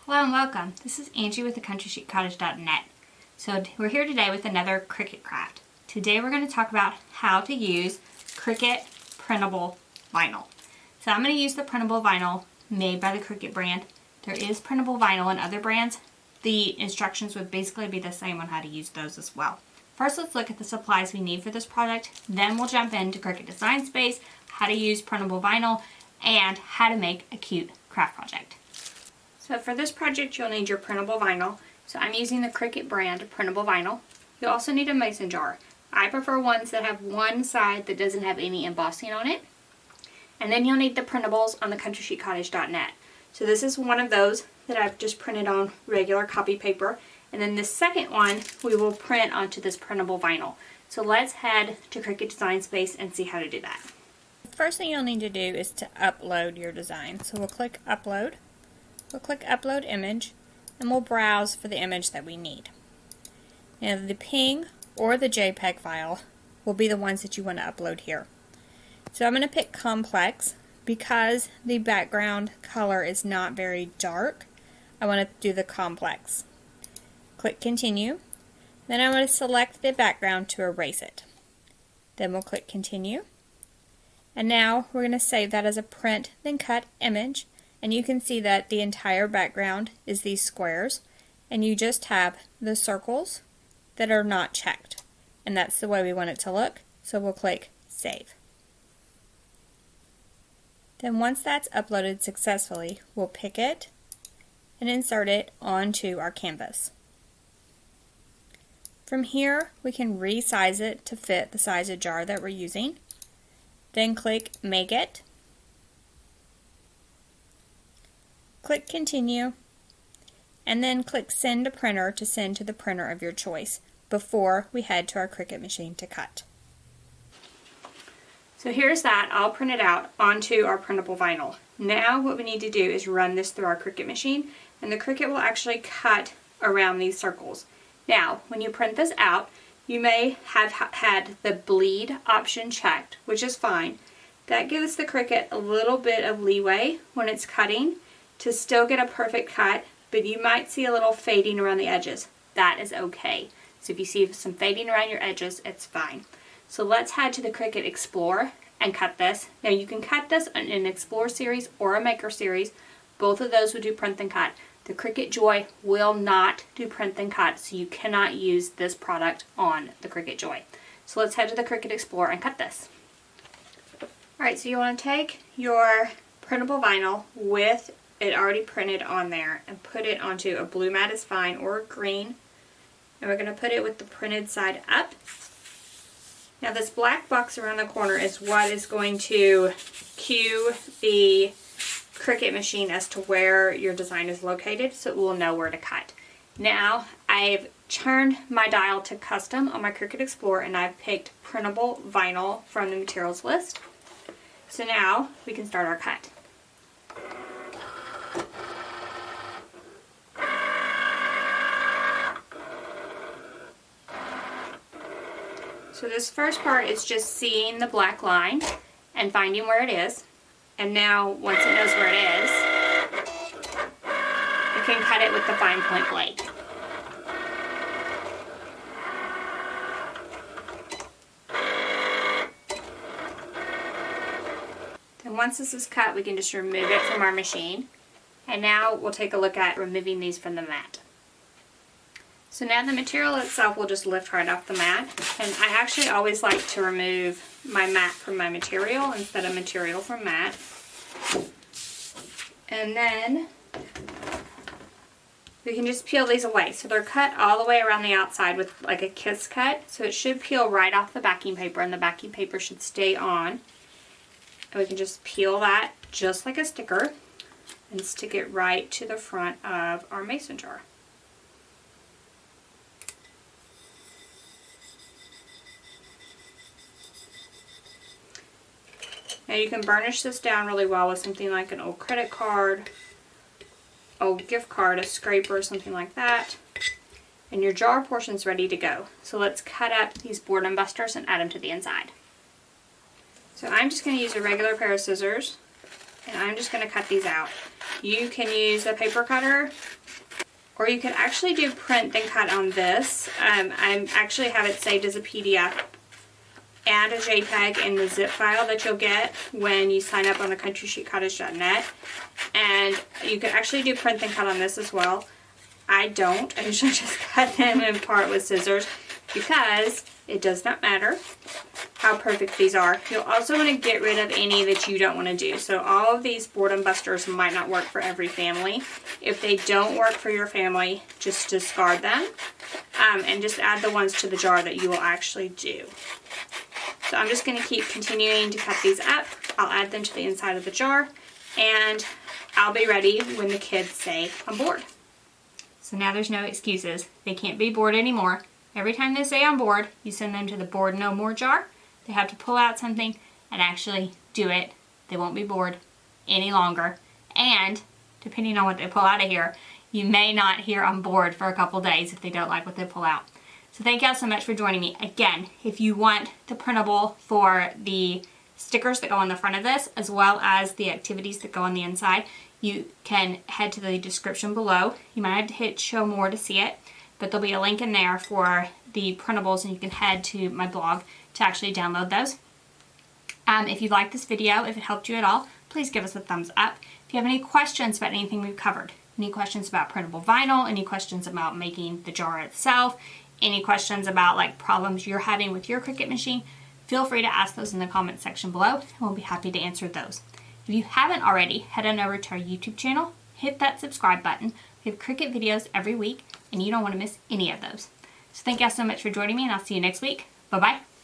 Hello and welcome. This is Angie with thecountrysheetcottage.net. So we're here today with another Cricut craft. Today we're going to talk about how to use Cricut Printable vinyl. So I'm going to use the printable vinyl made by the Cricut brand. There is printable vinyl in other brands. The instructions would basically be the same on how to use those as well. First, let's look at the supplies we need for this project. Then we'll jump into Cricut Design Space, how to use printable vinyl, and how to make a cute craft project. So for this project, you'll need your printable vinyl. So I'm using the Cricut brand printable vinyl. You'll also need a mason jar. I prefer ones that have one side that doesn't have any embossing on it. And then you'll need the printables on the countrysheetcottage.net. So this is one of those that I've just printed on regular copy paper. And then the second one we will print onto this printable vinyl. So let's head to Cricut Design Space and see how to do that. The first thing you'll need to do is to upload your design. So we'll click Upload. We'll click Upload Image, and we'll browse for the image that we need. Now the PNG or the JPEG file will be the ones that you want to upload here. So I'm going to pick Complex because the background color is not very dark. I want to do the Complex. Click Continue. Then I want to select the background to erase it. Then we'll click Continue. And now we're going to save that as a print, then cut image. And you can see that the entire background is these squares, and you just have the circles that are not checked. And that's the way we want it to look, so we'll click Save. Then once that's uploaded successfully, we'll pick it and insert it onto our canvas. From here, we can resize it to fit the size of jar that we're using. Then click Make It. Click Continue, and then click Send to Printer to send to the printer of your choice before we head to our Cricut machine to cut. So here's that all printed out onto our printable vinyl. Now what we need to do is run this through our Cricut machine, and the Cricut will actually cut around these circles. Now when you print this out, you may have had the bleed option checked, which is fine. That gives the Cricut a little bit of leeway when it's cutting to still get a perfect cut, but you might see a little fading around the edges. That is okay. So if you see some fading around your edges, it's fine. So let's head to the Cricut Explore and cut this. Now you can cut this in an Explore series or a Maker series. Both of those would do print and cut. The Cricut Joy will not do print and cut, so you cannot use this product on the Cricut Joy. So let's head to the Cricut Explore and cut this. Alright, so you want to take your printable vinyl with it already printed on there and put it onto a blue mat is fine, or a green, and we're going to put it with the printed side up. Now this black box around the corner is what is going to cue the Cricut machine as to where your design is located, so it will know where to cut. Now I've turned my dial to custom on my Cricut Explore, and I've picked printable vinyl from the materials list. So now we can start our cut. So this first part is just seeing the black line and finding where it is. And now, once it knows where it is, you can cut it with the fine point blade. Then once this is cut, we can just remove it from our machine. And now we'll take a look at removing these from the mat. So now the material itself will just lift right off the mat, and I actually always like to remove my mat from my material instead of material from mat. And then we can just peel these away. So they're cut all the way around the outside with like a kiss cut, so it should peel right off the backing paper, and the backing paper should stay on. And we can just peel that just like a sticker and stick it right to the front of our mason jar. Now you can burnish this down really well with something like an old credit card, old gift card, a scraper, something like that. And your jar portion's ready to go. So let's cut up these boredom busters and add them to the inside. So I'm just going to use a regular pair of scissors, and I'm just going to cut these out. you can use a paper cutter, or you could actually do print then cut on this. I actually have it saved as a PDF and a JPEG in the zip file that you'll get when you sign up on the countrysheetcottage.net. And you can actually do print and cut on this as well. I don't. I usually just cut them apart with scissors because it does not matter how perfect these are. You'll also want to get rid of any that you don't want to do. So all of these boredom busters might not work for every family. If they don't work for your family, just discard them and just add the ones to the jar that you will actually do. So I'm just going to keep continuing to cut these up. I'll add them to the inside of the jar, and I'll be ready when the kids say I'm bored. So now there's no excuses. They can't be bored anymore. Every time they say I'm bored, you send them to the bored no more jar. They have to pull out something and actually do it. They won't be bored any longer. And depending on what they pull out of here, you may not hear I'm bored for a couple days if they don't like what they pull out. So thank y'all so much for joining me. Again, if you want the printable for the stickers that go on the front of this, as well as the activities that go on the inside, you can head to the description below. You might have to hit show more to see it, but there'll be a link in there for the printables, and you can head to my blog to actually download those. If you liked this video, if it helped you at all, please give us a thumbs up. If you have any questions about anything we've covered, any questions about printable vinyl, any questions about making the jar itself, any questions about like problems you're having with your Cricut machine, feel free to ask those in the comment section below, and we'll be happy to answer those. If you haven't already, head on over to our YouTube channel, hit that subscribe button. We have Cricut videos every week, and you don't want to miss any of those. So thank y'all so much for joining me, and I'll see you next week. Bye-bye.